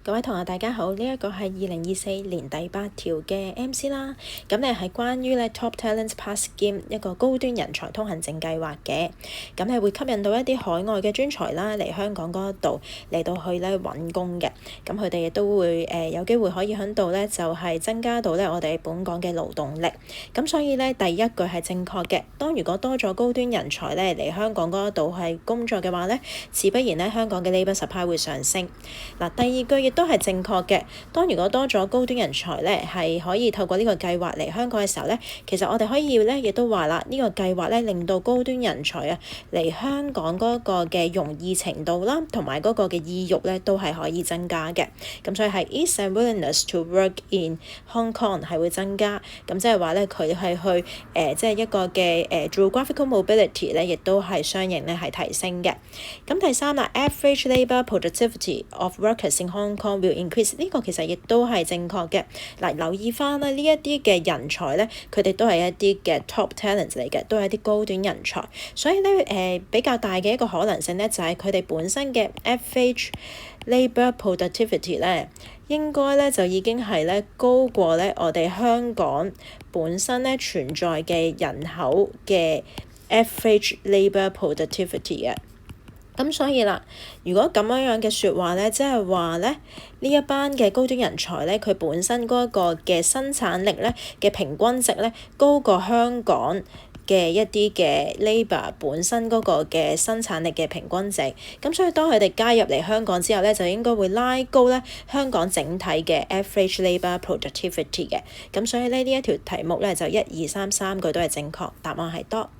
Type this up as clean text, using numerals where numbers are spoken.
各位同學大家好，呢一個係2024年第8條嘅 MC 啦。咁你係關於咧 Top Talent Pass Scheme 一個高端人才通行證計劃嘅。咁係會吸引到一啲海外嘅專才啦嚟香港嗰度嚟到去咧揾工嘅。咁佢哋亦都會有機會可以喺度咧就係增加到咧我哋本港嘅勞動力。咁所以咧第一句係正確嘅。當如果多咗高端人才咧嚟香港嗰度係工作嘅話咧，自不然咧香港嘅 labour supply 會上升。嗱，第二句亦都係正確嘅。當如果多咗高端人才咧，係可以透過呢個計劃嚟香港嘅時候咧，其實我哋可以咧亦都話啦，呢個計劃咧令到高端人才啊嚟香港嗰個嘅容易程度啦，同埋嗰個嘅意欲咧都係可以增加嘅。咁所以係 ease and willingness to work in Hong Kong 係會增加。咁即係話咧佢係去即係一個嘅geographical mobility 咧，亦都係相應咧係提升嘅。咁第三啦 average labour productivity of workers in Hong Kong will increase， 呢個其實亦都係正確嘅。嗱，留意翻咧呢一啲嘅人才咧，佢哋都係一啲嘅 top talent 嚟嘅，都係一啲高端人才。所以咧比較大嘅一個可能性咧，就係佢哋本身嘅 average labour productivity 咧，應該咧就已經係咧高過咧我哋香港本身咧存在嘅人口嘅 average labour productivity 嘅。咁所以啦，如果咁樣嘅説話咧，即係話咧呢一班嘅高端人才咧，佢本身嗰個嘅生產力咧嘅平均值咧高過香港嘅一啲嘅 labour 本身嗰個嘅生產力嘅平均值。咁所以當佢哋加入嚟香港之後咧，就應該會拉高咧香港整體嘅 average labour productivity 嘅。咁所以咧呢一條題目咧就1、2、3、3句都係正確，答案係多。